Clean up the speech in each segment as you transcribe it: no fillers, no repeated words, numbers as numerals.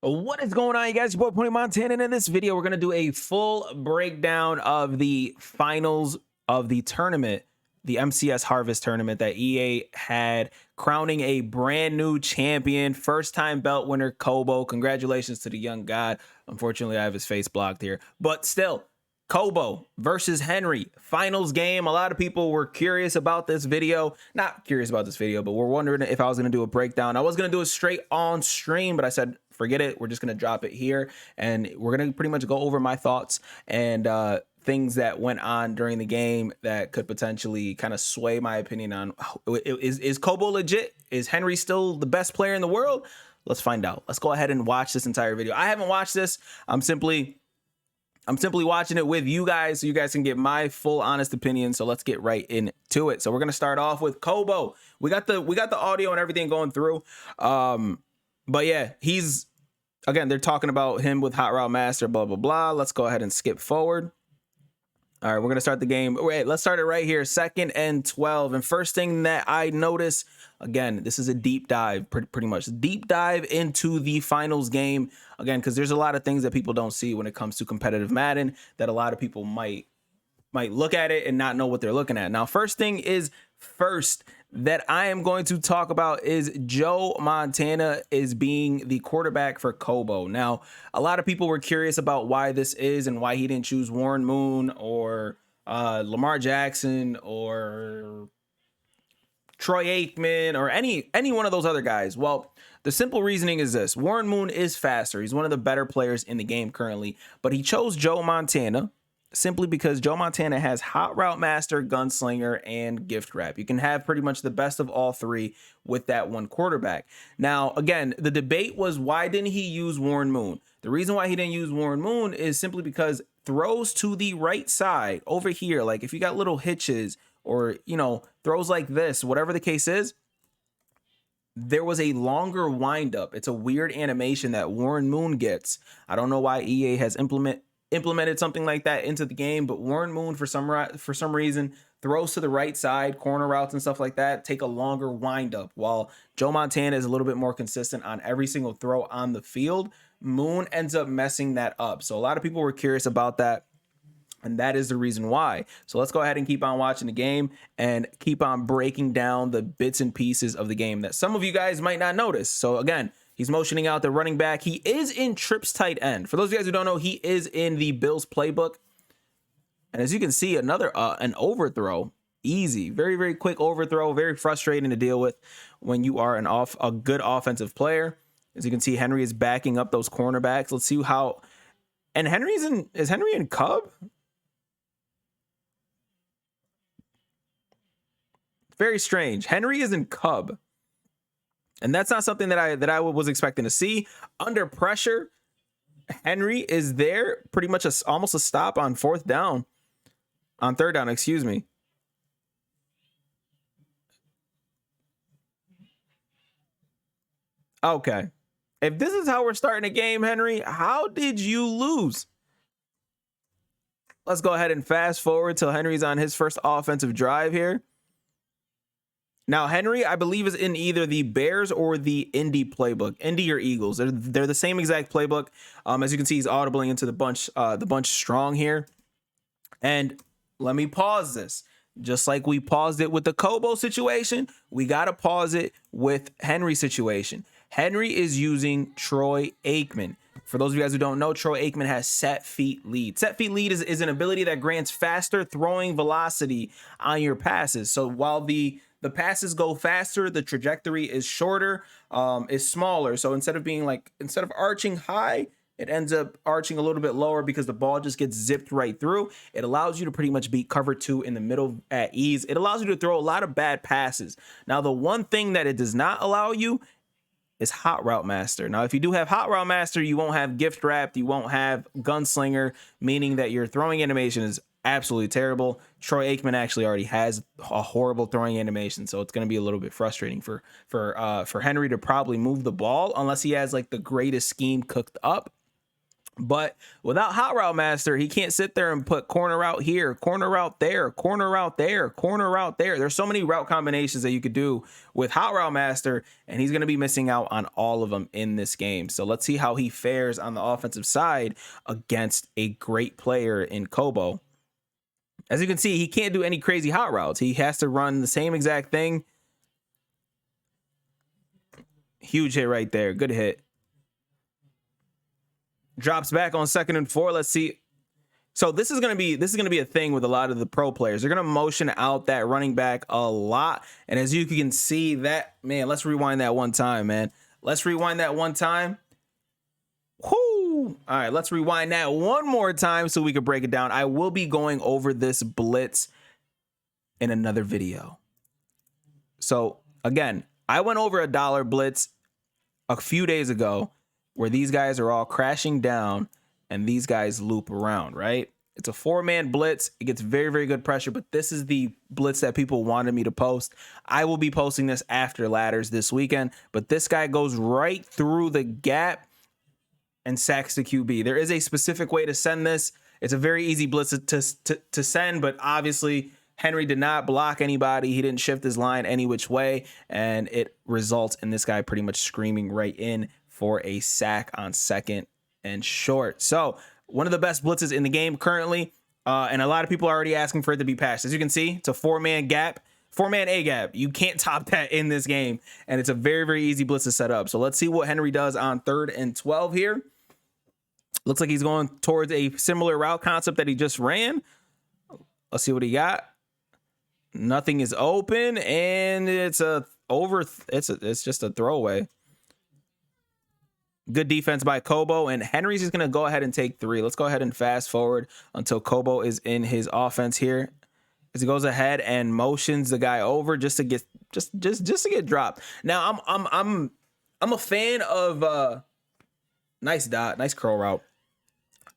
What is going on, you guys? Your boy Pony Montana, and in this video, we're going to do a full breakdown of the finals of the tournament, the MCS Harvest tournament that EA had, crowning a brand new champion, first-time belt winner, Kobo. Congratulations to the young god. Unfortunately, I have his face blocked here, but still, Kobo versus Henry, finals game. A lot of people were curious about this video. Not curious about this video, but we're wondering if I was going to do a breakdown. I was going to do it straight on stream, but I said, forget it. We're just going to drop it here, and we're going to pretty much go over my thoughts and things that went on during the game that could potentially kind of sway my opinion on is Kobo legit? Is Henry still the best player in the world? Let's find out. Let's go ahead and watch this entire video. I haven't watched this. I'm simply watching it with you guys so you guys can get my full honest opinion. So let's get right into it. So we're going to start off with Kobo. We got the audio and everything going through. But yeah, again, they're talking about him with Hot Route Master, blah, blah, blah. Let's go ahead and skip forward. All right, we're going to start the game. Wait, let's start it right here. 2nd and 12. And first thing that I notice, again, this is a deep dive, pretty much. Deep dive into the finals game. Again, because there's a lot of things that people don't see when it comes to competitive Madden that a lot of people might look at it and not know what they're looking at. Now, first thing is first that I am going to talk about is Joe Montana is being the quarterback for Kobo. Now, a lot of people were curious about why this is and why he didn't choose Warren Moon or Lamar Jackson or Troy Aikman or any one of those other guys. Well, the simple reasoning is this. Warren Moon is faster. He's one of the better players in the game currently, but he chose Joe Montana simply because Joe Montana has Hot Route Master, Gunslinger, and Gift Wrap. You can have pretty much the best of all three with that one quarterback. Now, again, the debate was, why didn't he use Warren Moon? The reason why he didn't use Warren Moon is simply because throws to the right side over here, like if you got little hitches or, you know, throws like this, whatever the case is, there was a longer windup. It's a weird animation that Warren Moon gets. I don't know why EA has implemented something like that into the game, but Warren Moon for some reason throws to the right side, corner routes and stuff like that take a longer windup, while Joe Montana is a little bit more consistent on every single throw on the field. Moon ends up messing that up. So a lot of people were curious about that, and that is the reason why. So let's go ahead and keep on watching the game and keep on breaking down the bits and pieces of the game that some of you guys might not notice. So again, he's motioning out the running back. He is in trips tight end. For those of you guys who don't know, he is in the Bills playbook. And as you can see, an overthrow. Easy. Very, very quick overthrow. Very frustrating to deal with when you are a good offensive player. As you can see, Henry is backing up those cornerbacks. Let's see how... And is Henry in Cub? Very strange. Henry is in Cub. And that's not something that I was expecting to see. Under pressure, Henry is there, pretty much almost a stop on third down, excuse me. Okay. If this is how we're starting a game, Henry, how did you lose? Let's go ahead and fast forward till Henry's on his first offensive drive here. Now, Henry, I believe, is in either the Bears or the Indy playbook. Indy or Eagles. They're the same exact playbook. As you can see, he's audibling into the bunch strong here. And let me pause this. Just like we paused it with the Kobo situation, we got to pause it with Henry's situation. Henry is using Troy Aikman. For those of you guys who don't know, Troy Aikman has set feet lead. Set feet lead is an ability that grants faster throwing velocity on your passes. So while the passes go faster, the trajectory is shorter, is smaller. So instead of arching high, it ends up arching a little bit lower because the ball just gets zipped right through. It allows you to pretty much beat cover 2 in the middle at ease. It allows you to throw a lot of bad passes. Now, the one thing that it does not allow you is Hot Route Master. Now, if you do have Hot Route Master, you won't have Gift Wrapped, you won't have Gunslinger, meaning that your throwing animation is absolutely terrible. Troy Aikman actually already has a horrible throwing animation, so it's going to be a little bit frustrating for Henry to probably move the ball unless he has like the greatest scheme cooked up. But without Hot Route Master, he can't sit there and put corner route here, corner route there, corner route there, corner route there. There's so many route combinations that you could do with Hot Route Master, and he's going to be missing out on all of them in this game. So let's see how he fares on the offensive side against a great player in Kobo. As you can see, he can't do any crazy hot routes. He has to run the same exact thing. Huge hit right there. Good hit. Drops back on 2nd and 4. Let's see. So this is gonna be a thing with a lot of the pro players. They're gonna motion out that running back a lot. And as you can see, that man, let's rewind that one time, man. Let's rewind that one time. Whoo! All right, let's rewind that one more time so we can break it down. I will be going over this blitz in another video. So again, I went over a dollar blitz a few days ago, where these guys are all crashing down and these guys loop around, right? It's a 4-man blitz. It gets very, very good pressure, but this is the blitz that people wanted me to post. I will be posting this after ladders this weekend, but this guy goes right through the gap and sacks the QB. There is a specific way to send this. It's a very easy blitz to send, but obviously Henry did not block anybody. He didn't shift his line any which way, and it results in this guy pretty much screaming right in for a sack on 2nd and short. So one of the best blitzes in the game currently, and a lot of people are already asking for it to be passed. As you can see, it's a 4-man gap, 4-man A gap. You can't top that in this game, and it's a very, very easy blitz to set up. So let's see what Henry does on 3rd and 12 here. Looks like he's going towards a similar route concept that he just ran. Let's see what he got. Nothing is open, and it's just a throwaway. Good defense by Kobo, and Henry's just going to go ahead and take 3. Let's go ahead and fast forward until Kobo is in his offense here. As he goes ahead and motions the guy over just to get to get dropped. Now I'm a fan of nice dot, nice curl route.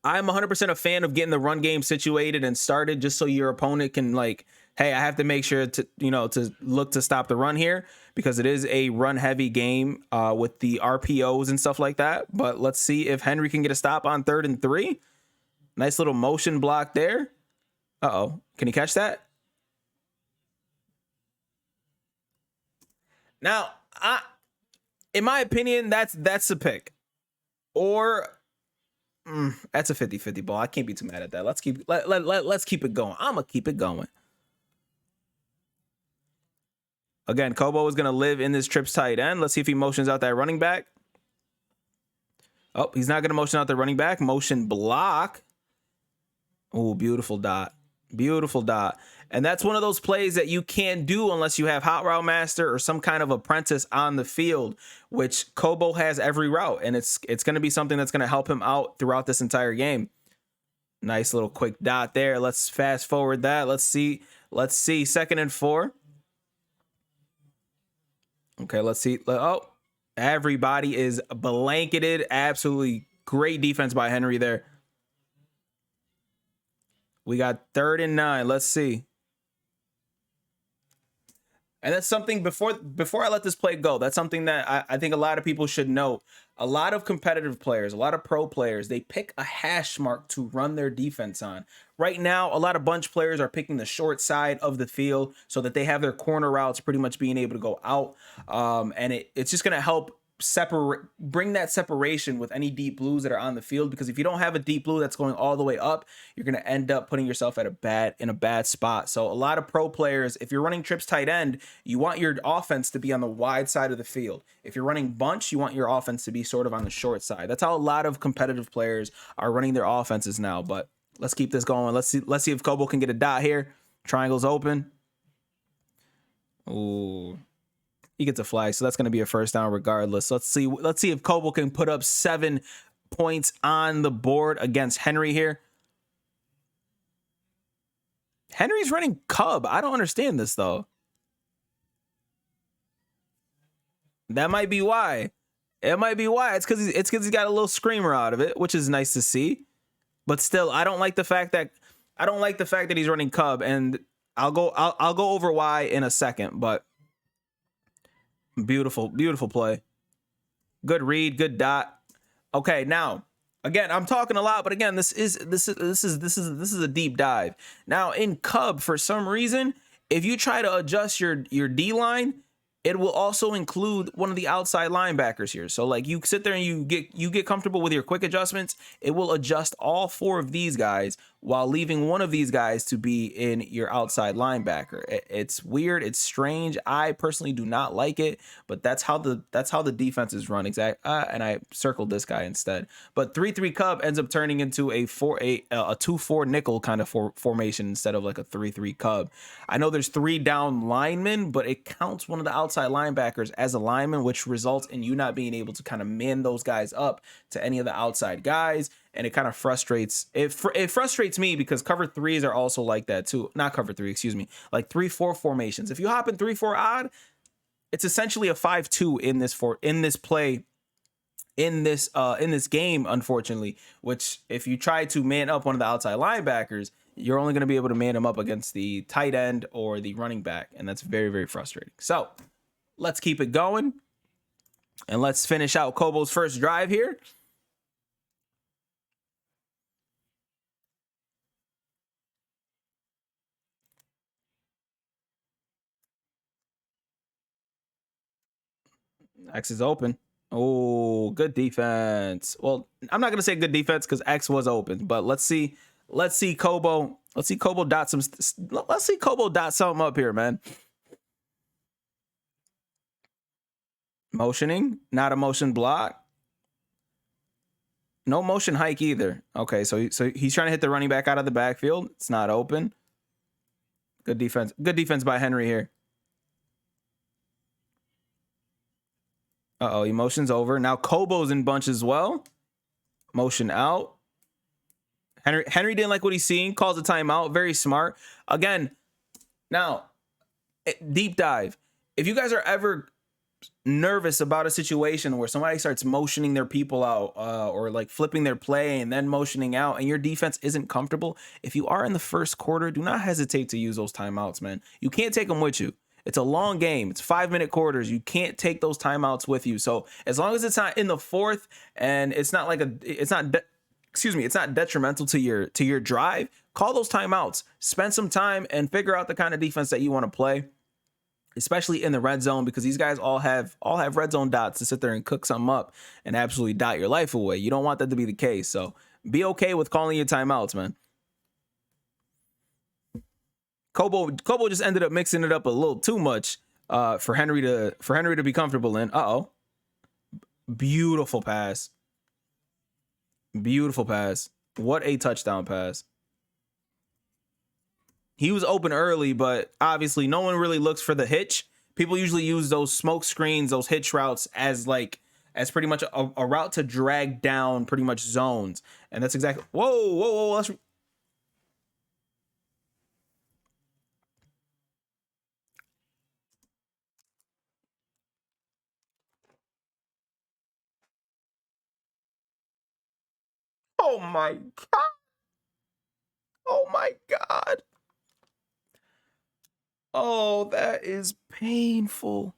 I'm 100% a fan of getting the run game situated and started just so your opponent can, like, hey, I have to make sure to, to look to stop the run here, because it is a run heavy game with the RPOs and stuff like that. But let's see if Henry can get a stop on 3rd and 3. Nice little motion block there. Uh-oh. Can he catch that? Now, in my opinion, that's a pick. Or that's a 50-50 ball. I can't be too mad at that. Let's keep it going. I'm gonna keep it going. Again, Kobo is gonna live in this trips tight end. Let's see if he motions out that running back. Oh, he's not gonna motion out the running back. Motion block. Oh, beautiful dot. Beautiful dot. And that's one of those plays that you can't do unless you have Hot Route Master or some kind of apprentice on the field, which Kobo has every route. And it's going to be something that's going to help him out throughout this entire game. Nice little quick dot there. Let's fast forward that. Let's see. 2nd and 4. Okay, let's see. Oh, everybody is blanketed. Absolutely great defense by Henry there. We got 3rd and 9. Let's see. And that's something, before I let this play go, that's something that I think a lot of people should know. A lot of competitive players, a lot of pro players, they pick a hash mark to run their defense on. Right now, a lot of bunch players are picking the short side of the field so that they have their corner routes pretty much being able to go out. And it's just going to help bring that separation with any deep blues that are on the field, because if you don't have a deep blue that's going all the way up, you're going to end up putting yourself in a bad spot. So a lot of pro players, if you're running trips tight end, you want your offense to be on the wide side of the field. If you're running bunch, you want your offense to be sort of on the short side. That's how a lot of competitive players are running their offenses now. But let's keep this going. Let's see if Kobo can get a dot here. Triangle's open. Ooh. He gets a flag, so that's going to be a first down regardless. Let's see if Kobo can put up 7 points on the board against Henry here. Henry's running Cub. I don't understand this, though. That might be why. It might be why. It's because he's got a little screamer out of it, which is nice to see. But still, I don't like the fact that he's running Cub, and I'll go over why in a second, but beautiful play. Good read, good dot. Okay, now Again, I'm talking a lot, but again, this is a deep dive. Now in Cub, for some reason, if you try to adjust your D line, it will also include one of the outside linebackers here. So like you sit there and you get comfortable with your quick adjustments, it will adjust all four of these guys while leaving one of these guys to be in your outside linebacker. It's weird, it's strange. I personally do not like it, but that's how the defense is run. And I circled this guy instead. But 3-3 Cub ends up turning into a 2-4 nickel kind of formation instead of like a 3-3 Cub. I know there's 3 down linemen, but it counts one of the outside linebackers as a lineman, which results in you not being able to kind of man those guys up to any of the outside guys. And it kind of frustrates it frustrates me because cover 3s are also like that too. Not cover 3, excuse me, like 3-4 formations. If you hop in 3-4 odd, it's essentially a 5-2 in this game, unfortunately, which if you try to man up one of the outside linebackers, you're only going to be able to man him up against the tight end or the running back. And that's very, very frustrating. So let's keep it going. And let's finish out Kobo's first drive here. X is open. Oh, good defense. Well, I'm not going to say good defense because X was open, but let's see Kobo. Let's see Kobo dot something up here, man. Motioning, not a motion block. No motion hike either. Okay, so he's trying to hit the running back out of the backfield. It's not open. Good defense. Good defense by Henry here. Uh-oh, emotion's over. Now Kobo's in bunch as well. Motion out. Henry didn't like what he's seeing. Calls a timeout. Very smart. Again, now, deep dive. If you guys are ever nervous about a situation where somebody starts motioning their people out or like flipping their play and then motioning out and your defense isn't comfortable, if you are in the first quarter, do not hesitate to use those timeouts, man. You can't take them with you. It's a long game. It's 5-minute quarters. You can't take those timeouts with you. So as long as it's not in the fourth and it's not like it's not detrimental to your drive, call those timeouts. Spend some time and figure out the kind of defense that you want to play, especially in the red zone, because these guys all have red zone dots to sit there and cook something up and absolutely dot your life away. You don't want that to be the case. So be okay with calling your timeouts, man. Kobo just ended up mixing it up a little too much for Henry to be comfortable in. Uh-oh. Beautiful pass. Beautiful pass. What a touchdown pass. He was open early, but obviously no one really looks for the hitch. People usually use those smoke screens, those hitch routes as pretty much a route to drag down pretty much zones. And that's exactly, whoa. That's, oh my God. Oh my God. Oh, that is painful.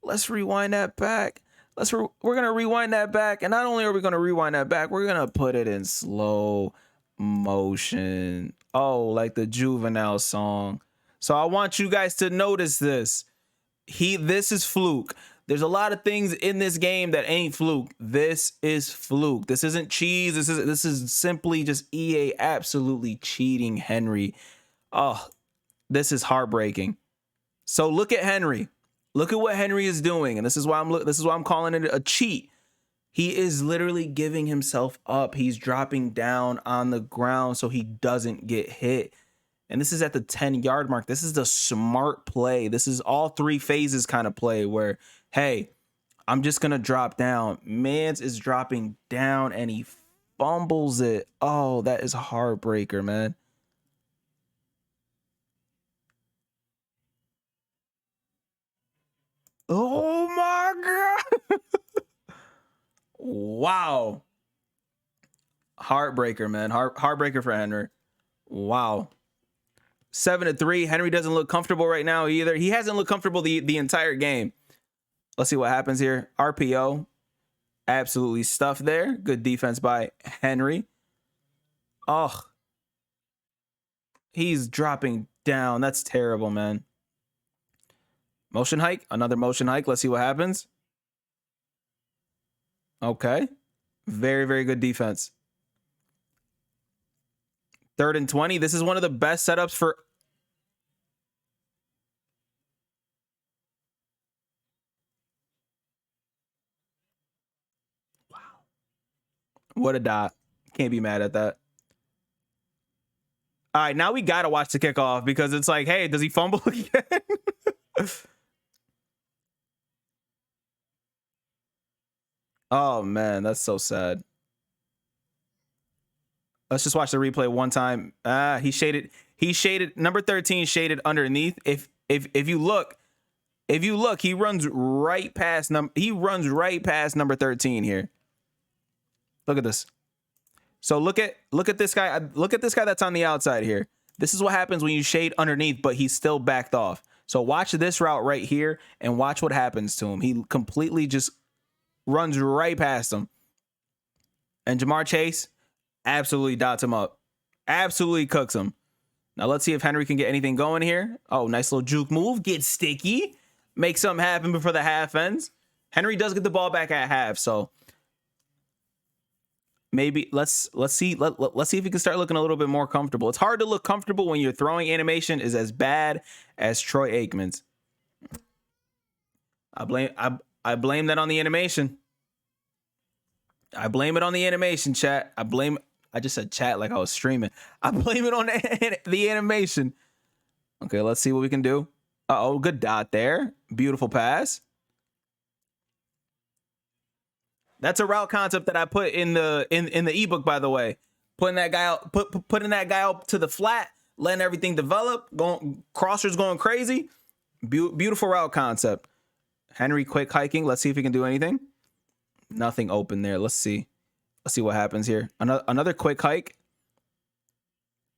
Let's rewind that back. We're going to rewind that back. And not only are we going to rewind that back, we're going to put it in slow motion. Oh, like the Juvenile song. So I want you guys to notice this. This is Fluke. There's a lot of things in this game that ain't Fluke. This is Fluke. This isn't cheese. This is simply just EA absolutely cheating Henry. Oh, this is heartbreaking. So look at Henry. Look at what Henry is doing, and this is why I'm calling it a cheat. He is literally giving himself up. He's dropping down on the ground so he doesn't get hit. And this is at the 10-yard mark. This is the smart play. This is all 3 phases kind of play where, hey, I'm just going to drop down. Mans is dropping down and he fumbles it. Oh, that is a heartbreaker, man. Oh my God. Wow. Heartbreaker, man. Heartbreaker for Henry. Wow. 7-3. Henry doesn't look comfortable right now either. He hasn't looked comfortable the entire game. Let's see what happens here. RPO. Absolutely stuffed there. Good defense by Henry. Oh, he's dropping down. That's terrible, man. Motion hike. Another motion hike. Let's see what happens. Okay. Very, very good defense. 3rd and 20. This is one of the best setups for... Wow. What a dot. Can't be mad at that. All right, now we got to watch the kickoff because it's like, hey, does he fumble again? Oh, man, that's so sad. Let's just watch the replay one time. He shaded. Number 13 shaded underneath. If you look, he runs right past number 13 here. Look at this. So look at this guy. Look at this guy that's on the outside here. This is what happens when you shade underneath, but he's still backed off. So watch this route right here and watch what happens to him. He completely just runs right past him. And Jamar Chase absolutely dots him up. Absolutely cooks him. Now let's see if Henry can get anything going here. Oh, nice little juke move. Get sticky. Make something happen before the half ends. Henry does get the ball back at half, so maybe let's see if he can start looking a little bit more comfortable. It's hard to look comfortable when your throwing animation is as bad as Troy Aikman's. I blame that on the animation. I blame it on the animation, chat. I just said chat like I was streaming. I blame it on the animation. Okay, let's see what we can do. Uh-oh, good dot there. Beautiful pass. That's a route concept that I put in the ebook, by the way. Putting that guy out, putting that guy out to the flat, letting everything develop, crossers going crazy. Beautiful route concept. Henry quick hiking. Let's see if he can do anything. Nothing open there. Let's see. Let's see what happens here. Another quick hike.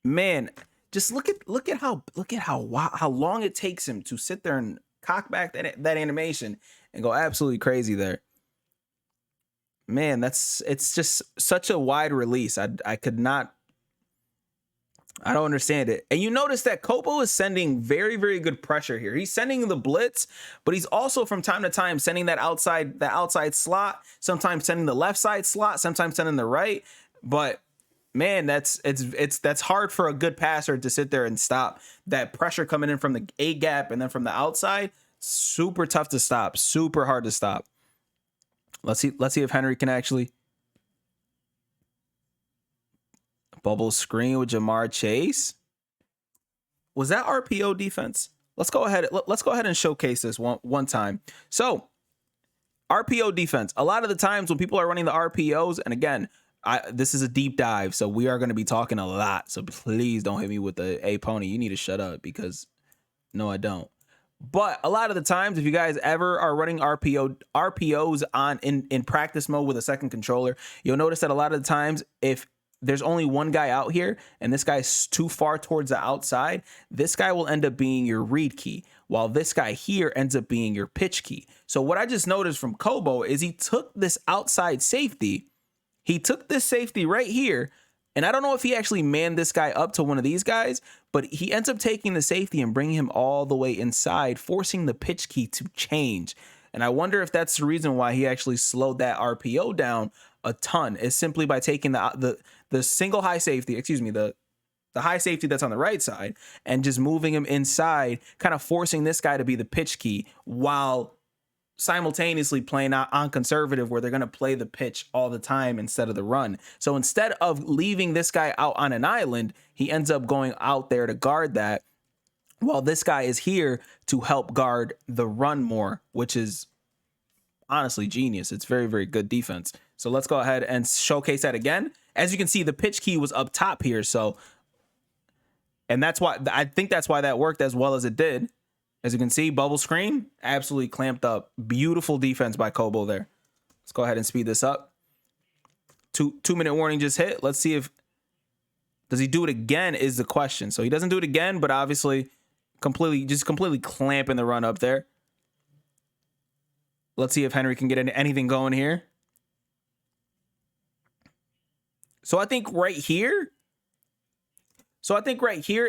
Man, just look at how long it takes him to sit there and cock back that animation and go absolutely crazy there. Man, it's just such a wide release. I don't understand it. And you notice that Kobo is sending very, very good pressure here. He's sending the blitz, but he's also from time to time sending that outside slot, sometimes sending the left side slot, sometimes sending the right. But man, that's hard for a good passer to sit there and stop that pressure coming in from the A gap and then from the outside. Super tough to stop, super hard to stop. Let's see if Henry can actually bubble screen with Jamar Chase. Was that RPO defense? Let's go ahead and showcase this one time. So RPO defense. A lot of the times when people are running the RPOs, and again, this is a deep dive, so we are going to be talking a lot. So please don't hit me with the "Hey Pony, you need to shut up," because no, I don't. But a lot of the times, if you guys ever are running RPOs in practice mode with a second controller, you'll notice that a lot of the times, if there's only one guy out here and this guy's too far towards the outside, this guy will end up being your read key, while this guy here ends up being your pitch key. So what I just noticed from Kobo is he took this outside safety. He took this safety right here. And I don't know if he actually manned this guy up to one of these guys, but he ends up taking the safety and bringing him all the way inside, forcing the pitch key to change. And I wonder if that's the reason why he actually slowed that RPO down a ton, is simply by taking the single high safety, the high safety that's on the right side, and just moving him inside, kind of forcing this guy to be the pitch key while simultaneously playing out on conservative, where they're going to play the pitch all the time instead of the run. So instead of leaving this guy out on an island, he ends up going out there to guard that, while this guy is here to help guard the run more, which is honestly genius. It's very, very good defense. So let's go ahead and showcase that again. As you can see, the pitch key was up top here. And that's why I think that's why that worked as well as it did. As you can see, bubble screen, absolutely clamped up. Beautiful defense by Kobo there. Let's go ahead and speed this up. Two-minute warning just hit. Let's see if, does he do it again is the question. So he doesn't do it again, but obviously completely clamping the run up there. Let's see if Henry can get anything going here. So I think right here,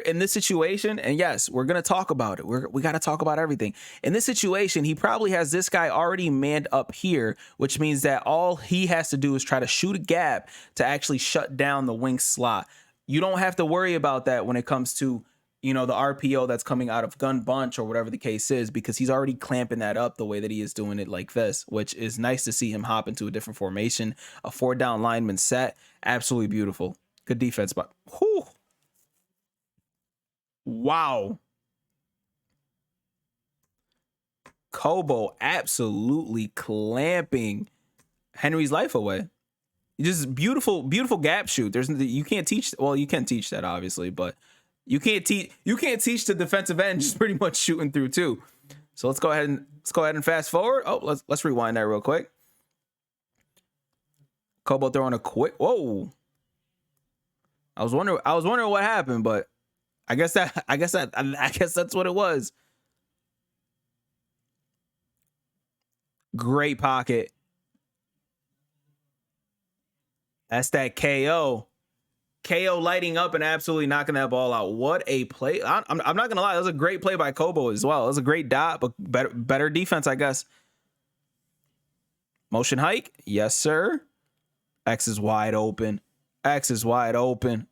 in this situation, and yes, we're going to talk about it. We got to talk about everything. In this situation, he probably has this guy already manned up here, which means that all he has to do is try to shoot a gap to actually shut down the wing slot. You don't have to worry about that when it comes to, the RPO that's coming out of gun bunch or whatever the case is, because he's already clamping that up the way that he is doing it like this, which is nice to see him hop into a different formation, a 4-down lineman set. Absolutely beautiful. Good defense, but whew. Wow. Kobo absolutely clamping Henry's life away. Just beautiful, beautiful gap shoot. You can't teach. Well, you can teach that obviously, but you can't teach the defensive end just pretty much shooting through too. So let's go ahead and fast forward. Oh, let's rewind that real quick. Kobo throwing a quick. Whoa. I was wondering what happened, but I guess that's what it was. Great pocket. That's that KO. KO lighting up and absolutely knocking that ball out. What a play. I'm not going to lie. That was a great play by Kobo as well. It was a great dot, but better defense, I guess. Motion hike. Yes, sir. X is wide open. X is wide open.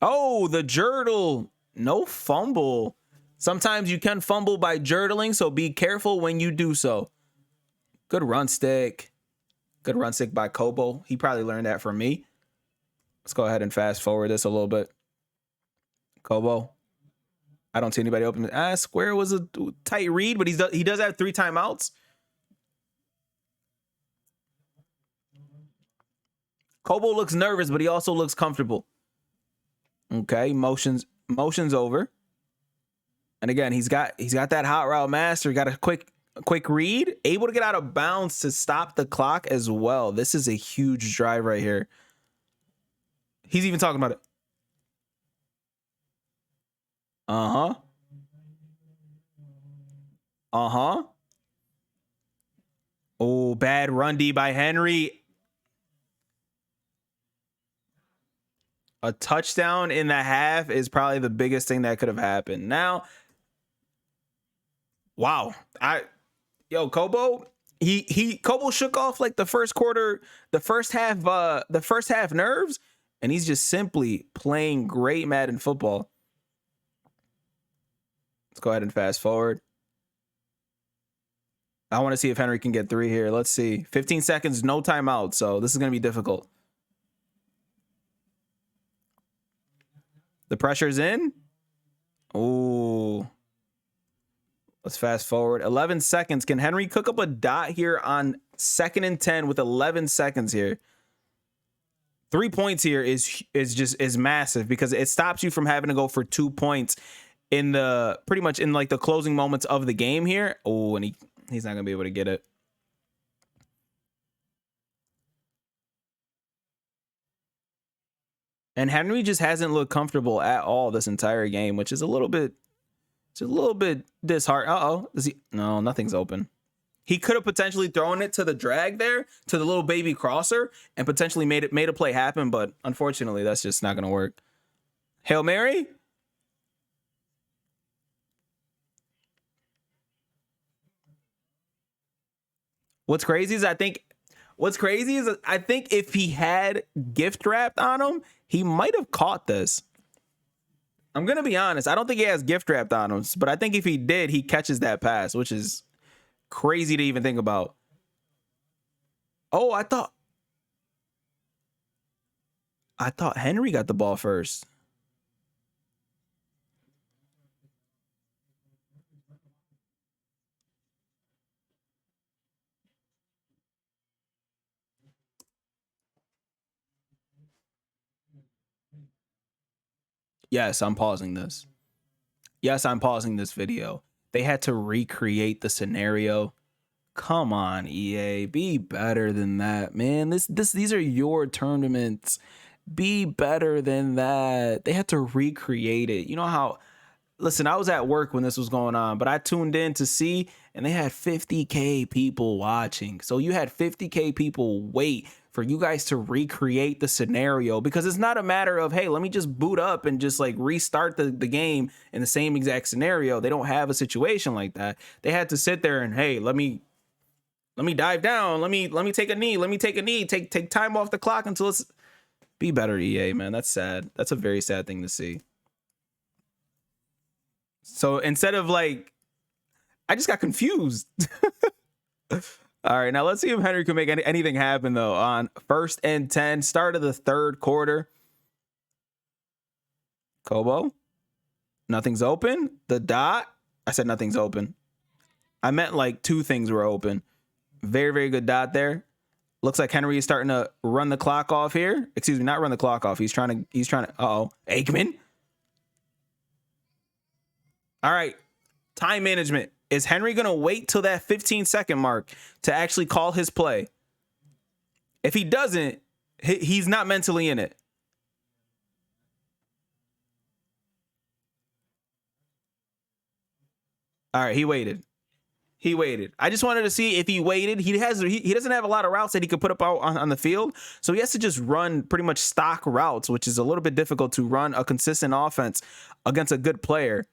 Oh, the jurtle. No fumble. Sometimes you can fumble by jurtling, so be careful when you do so. Good run stick. Good run stick by Kobo. He probably learned that from me. Let's go ahead and fast forward this a little bit. Kobo. I don't see anybody open. Square was a tight read, but he does have 3 timeouts. Kobo looks nervous, but he also looks comfortable. Okay, motions over. And again, he's got that hot route master. Got a quick read, able to get out of bounds to stop the clock as well. This is a huge drive right here. He's even talking about it. Uh-huh. Oh, bad run D by Henry. A touchdown in the half is probably the biggest thing that could have happened. Now, wow. Kobo, Kobo shook off like the first half nerves, and he's just simply playing great Madden football. Let's go ahead and fast forward. I want to see if Henry can get 3 here. Let's see. 15 seconds, no timeout, so this is going to be difficult. The pressure's in. Oh. Let's fast forward. 11 seconds. Can Henry cook up a dot here on 2nd and 10 with 11 seconds here? 3 points here is massive because it stops you from having to go for 2 points in pretty much in like the closing moments of the game here. Oh, and he's not gonna be able to get it. And Henry just hasn't looked comfortable at all this entire game, which is a little bit disheartening. Uh-oh. No, nothing's open. He could have potentially thrown it to the drag there, to the little baby crosser, and potentially made a play happen, but unfortunately, that's just not going to work. Hail Mary? What's crazy is I think if he had gift wrapped on him, he might have caught this. I'm going to be honest. I don't think he has gift wrapped on him, but I think if he did, he catches that pass, which is crazy to even think about. Oh, I thought Henry got the ball first. Yes, I'm pausing this. Yes, I'm pausing this video. They had to recreate the scenario. Come on, EA, be better than that, man. These are your tournaments. Be better than that. They had to recreate it. You know how, listen, I was at work when this was going on, but I tuned in to see, and they had 50K people watching. So you had 50K people wait for you guys to recreate the scenario, because it's not a matter of, hey, let me just boot up and just like restart the game in the same exact scenario. They don't have a situation like that. They had to sit there and, hey, let me dive down. Let me take a knee. Let me take a knee. Take time off the clock until it's be better, EA, man. That's sad. That's a very sad thing to see. So instead of like, I just got confused. All right, now let's see if Henry can make anything happen, though, on 1st and 10, start of the 3rd quarter. Kobo, nothing's open. The dot, I said nothing's open. I meant like 2 things were open. Very, very good dot there. Looks like Henry is starting to run the clock off here. Excuse me, not run the clock off. He's trying to, uh-oh, Aikman. All right, time management. Is Henry going to wait till that 15-second mark to actually call his play? If he doesn't, he's not mentally in it. All right, he waited. He waited. I just wanted to see if he waited. He doesn't have a lot of routes that he could put up out on the field, so he has to just run pretty much stock routes, which is a little bit difficult to run a consistent offense against a good player.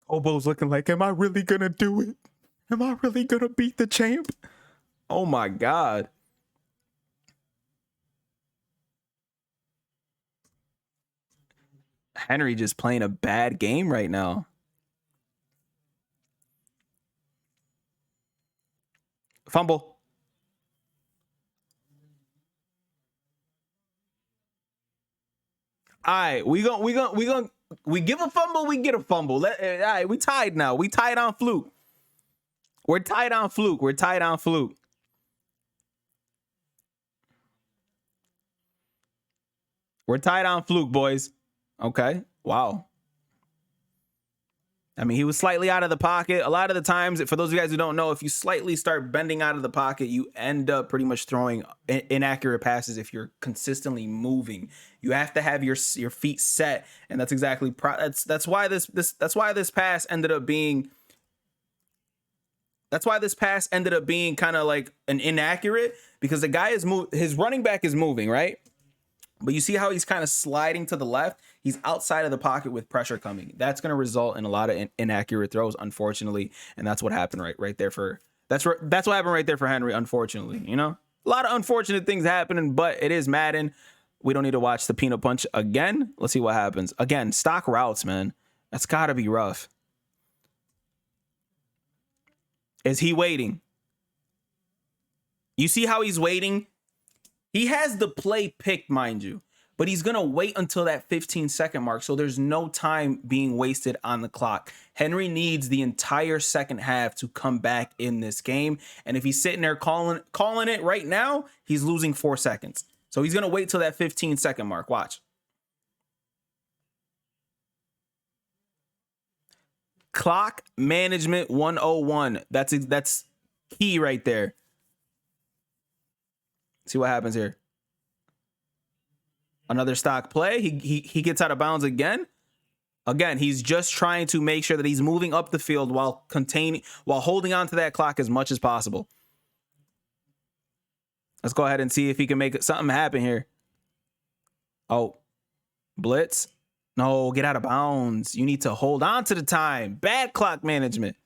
Kobo's looking like, am I really going to do it? Am I really going to beat the champ? Oh, my God. Henry just playing a bad game right now. Fumble. All right, we give a fumble, we get a fumble. All right, we tied now. We tied on Fluke. We're tied on Fluke. We're tied on Fluke. We're tied on Fluke, boys. Okay. Wow. I mean, he was slightly out of the pocket. A lot of the times, for those of you guys who don't know, if you slightly start bending out of the pocket, you end up pretty much throwing inaccurate passes if you're consistently moving. You have to have your feet set, and that's exactly that's why this pass ended up being kind of like an inaccurate, because the guy his running back is moving, right? But you see how he's kind of sliding to the left? He's outside of the pocket with pressure coming. That's going to result in a lot of inaccurate throws, unfortunately. And that's what happened right there for that's what happened right there for Henry, unfortunately. You know, a lot of unfortunate things happening, but it is Madden. We don't need to watch the peanut punch again. Let's see what happens. Again, stock routes, man. That's got to be rough. Is he waiting? You see how he's waiting? He has the play picked, mind you, but he's going to wait until that 15-second mark, so there's no time being wasted on the clock. Henry needs the entire second half to come back in this game, and if he's sitting there calling it right now, he's losing 4 seconds. So he's going to wait till that 15-second mark. Watch. Clock management 101. That's key right there. See what happens here. Another stock play. He gets out of bounds again. Again, he's just trying to make sure that he's moving up the field while holding on to that clock as much as possible. Let's go ahead and see if he can make something happen here. Oh, blitz. No, get out of bounds. You need to hold on to the time. Bad clock management.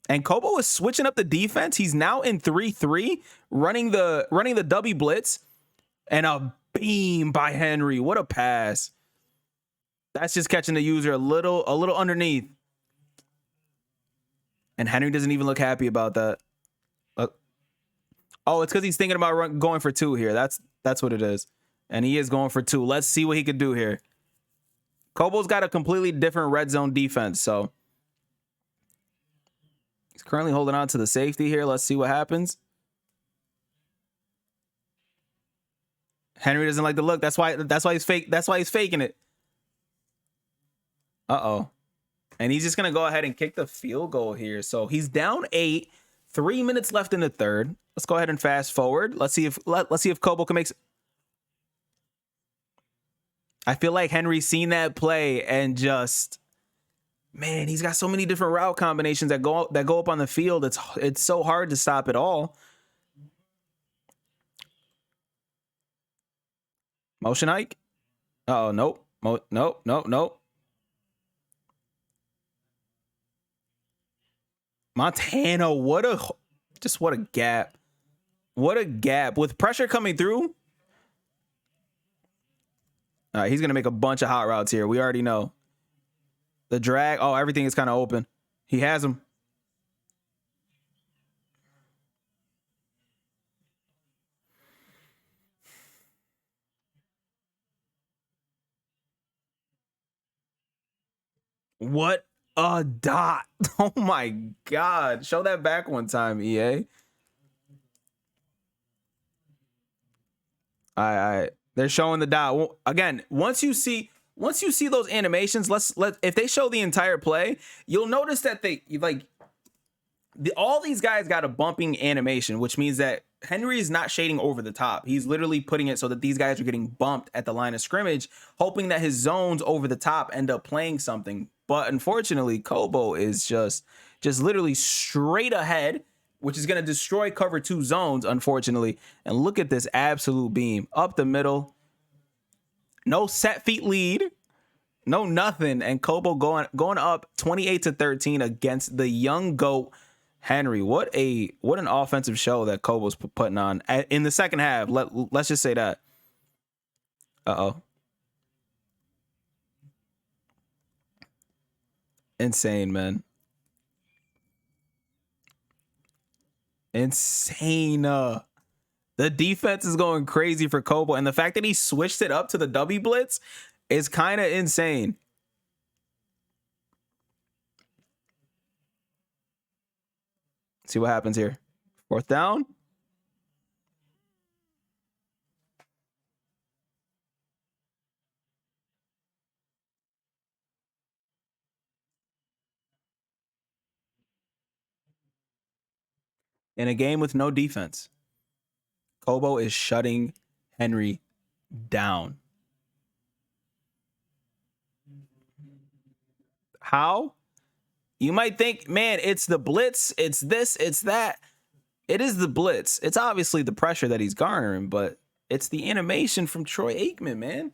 And Kobo is switching up the defense. He's now in 3-3, running the W blitz, and a beam by Henry. What a pass. That's just catching the user a little underneath. And Henry doesn't even look happy about that. Oh, it's because he's thinking about going for 2 here. That's what it is. And he is going for 2. Let's see what he could do here. Kobo's got a completely different red zone defense, so he's currently holding on to the safety here. Let's see what happens. Henry doesn't like the look. That's why he's fake. That's why he's faking it. Uh-oh. And he's just going to go ahead and kick the field goal here. So he's down 8, 3 minutes left in the third. Let's go ahead and fast forward. Let's see if Kobo can make I feel like Henry's seen that play and just, man, he's got so many different route combinations that go up on the field. It's so hard to stop it all. Motion hike. Oh, nope. Nope. Montana, what a gap. What a gap. With pressure coming through. All right, he's going to make a bunch of hot routes here. We already know. The drag. Oh, everything is kind of open. He has him. What a dot. Oh, my God. Show that back one time, EA. All right. They're showing the dot. Again, once you see those animations, if they show the entire play, you'll notice that all these guys got a bumping animation, which means that Henry is not shading over the top. He's literally putting it so that these guys are getting bumped at the line of scrimmage, hoping that his zones over the top end up playing something. But unfortunately, Kobo is just literally straight ahead, which is going to destroy cover 2 zones, unfortunately. And look at this absolute beam up the middle. No set feet lead. No nothing. And Kobo going up 28-13 against the young GOAT Henry. What an offensive show that Kobo's putting on in the second half. Let's just say that. Uh-oh. Insane, man. Insane. The defense is going crazy for Kobo, and the fact that he switched it up to the W blitz is kind of insane. See what happens here. 4th down. In a game with no defense, Kobo is shutting Henry down. How? You might think, man, it's the blitz, it's this, it's that. It is the blitz. It's obviously the pressure that he's garnering, but it's the animation from Troy Aikman, man.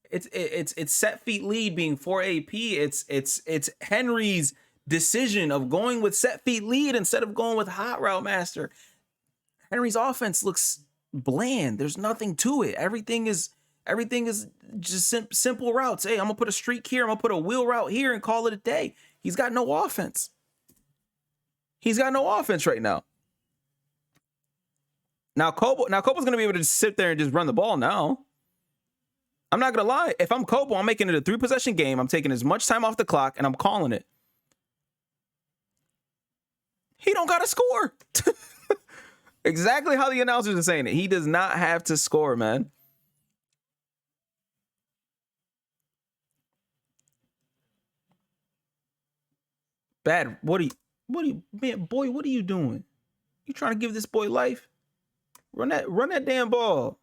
It's set feet lead being 4 AP. It's Henry's decision of going with set feet lead instead of going with hot route master. Henry's offense looks bland. There's nothing to it. Everything is just simple routes. Hey, I'm gonna put a streak here. I'm gonna put a wheel route here and call it a day. He's got no offense. He's got no offense right now. Now Kobo's gonna be able to just sit there and just run the ball now. I'm not gonna lie. If I'm Kobo, I'm making it a 3-possession game. I'm taking as much time off the clock and I'm calling it. He don't gotta score. Exactly how the announcers are saying it. He does not have to score, man. Bad. Man, boy, what are you doing? You trying to give this boy life? Run that damn ball.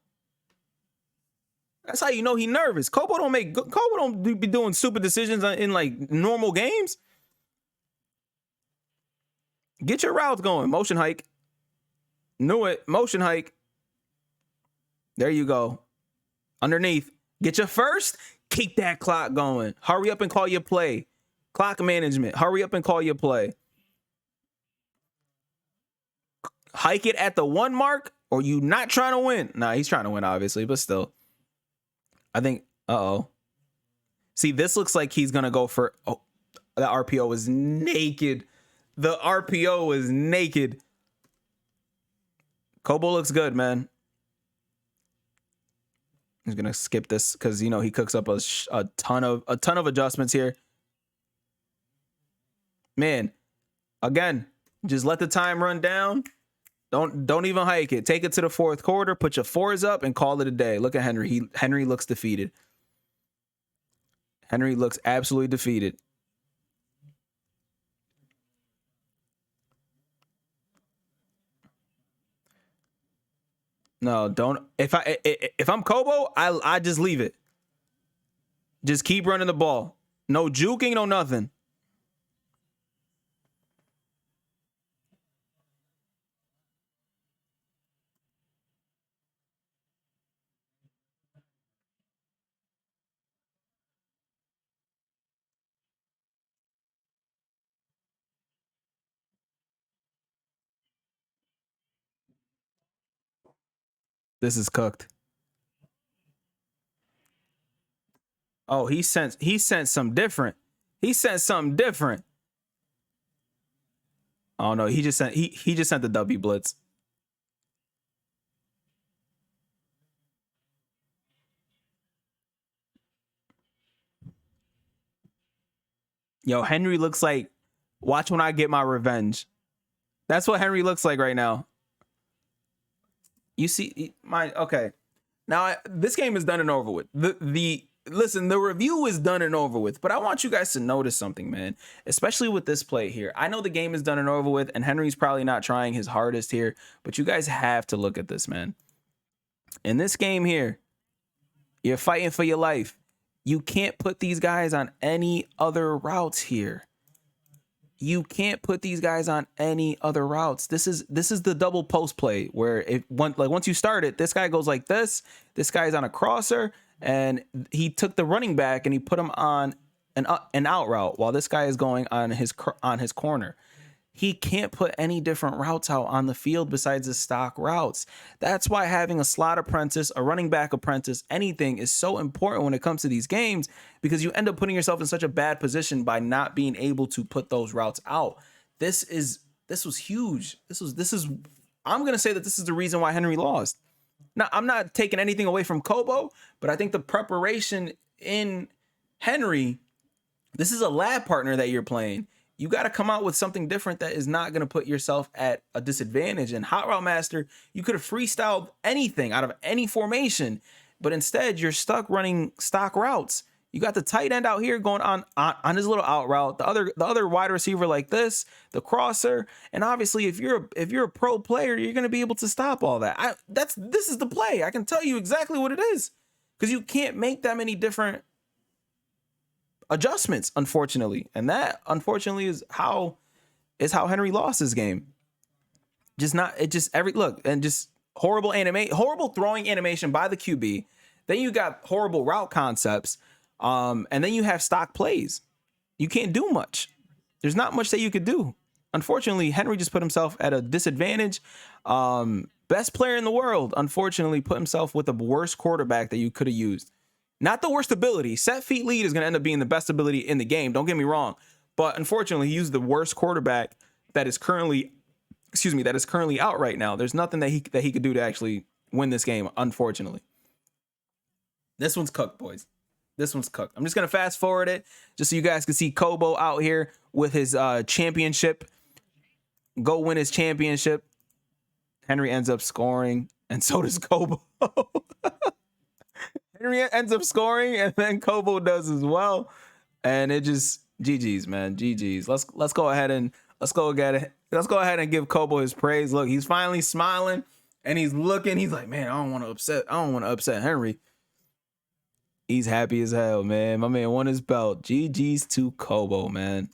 That's how you know he nervous. Kobo don't be doing stupid decisions in like normal games. Get your routes going. Motion hike. Knew it. Motion hike. There you go. Underneath. Get your first. Keep that clock going. Hurry up and call your play. Clock management. Hurry up and call your play. Hike it at the 1 mark, or you not trying to win? Nah, he's trying to win, obviously, but still. I think, See, this looks like he's going to go for, the RPO was naked. The RPO was naked. Kobo looks good, man. He's going to skip this because, you know, he cooks up a ton of adjustments here. Man, again, just let the time run down. Don't even hike it. Take it to the 4th quarter, put your 4s up and call it a day. Look at Henry. Henry looks defeated. Henry looks absolutely defeated. No, don't. If I'm Kobo, I just leave it. Just keep running the ball. No juking, no nothing. This is cooked. Oh, he sent some different. He sent something different. Oh no, he just sent the W blitz. Yo, Henry looks like, watch when I get my revenge. That's what Henry looks like right now. You see my okay. Now this game is done and over with. Listen, the review is done and over with, but I want you guys to notice something, man, especially with this play here. I know the game is done and over with, and Henry's probably not trying his hardest here, but you guys have to look at this, man. In this game here, you're fighting for your life. You can't put these guys on any other routes here. You can't put these guys on any other routes. This is the double post play where once you start it, this guy goes like this. This guy's on a crosser, and he took the running back and he put him on an out route while this guy is going on his corner. He can't put any different routes out on the field besides the stock routes. That's why having a slot apprentice, a running back apprentice, anything is so important when it comes to these games, because you end up putting yourself in such a bad position by not being able to put those routes out. This was huge. I'm going to say that this is the reason why Henry lost. Now, I'm not taking anything away from Kobo, but I think the preparation in Henry, this is a lab partner that you're playing. You got to come out with something different that is not going to put yourself at a disadvantage. And Hot Route Master, you could have freestyled anything out of any formation, but instead you're stuck running stock routes. You got the tight end out here going on his little out route, the other wide receiver like this, the crosser, and obviously if you're a pro player, you're going to be able to stop all that. This is the play. I can tell you exactly what it is, because you can't make that many different adjustments, unfortunately, and that unfortunately is how Henry lost his game. Just horrible throwing animation by the QB. Then you got horrible route concepts, and then you have stock plays. You can't do much. There's not much that you could do. Unfortunately, Henry just put himself at a disadvantage. Best player in the world, unfortunately, put himself with the worst quarterback that you could have used. Not the worst ability. Set feet lead is going to end up being the best ability in the game. Don't get me wrong. But unfortunately, he used the worst quarterback that is currently out right now. There's nothing that he could do to actually win this game, unfortunately. This one's cooked, boys. This one's cooked. I'm just going to fast forward it just so you guys can see Kobo out here with his championship. Go win his championship. Henry ends up scoring, and so does Kobo. Henry ends up scoring, and then Kobo does as well. And it just GG's, man. GG's. Let's go ahead and give Kobo his praise. Look, he's finally smiling and he's looking. He's like, man, I don't want to upset Henry. He's happy as hell, man. My man won his belt. GG's to Kobo, man.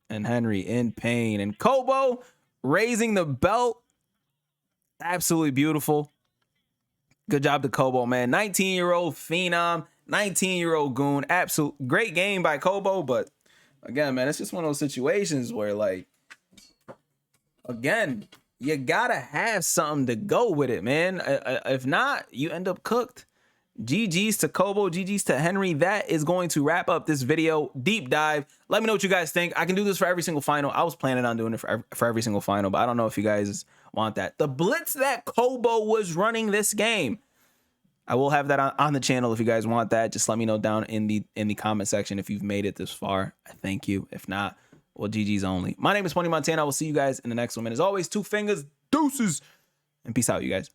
And Henry in pain. And Kobo raising the belt. Absolutely beautiful. Good job to Kobo, man. 19-year-old phenom, 19-year-old goon. Absolute great game by Kobo, but again, man, it's just one of those situations where, like, again, you gotta have something to go with it, man. If not, you end up cooked. GG's to Kobo, GG's to Henry. That is going to wrap up this video deep dive. Let me know what you guys think. I can do this for every single final. I was planning on doing it for every single final, but I don't know if you guys want that. The blitz that Kobo was running this game, I will have that on the channel if you guys want that. Just let me know down in the comment section if you've made it this far. I thank you. If not, well, GG's only. My name is Pony Montana. I will see you guys in the next one. And as always, 2 fingers, deuces, and peace out, you guys.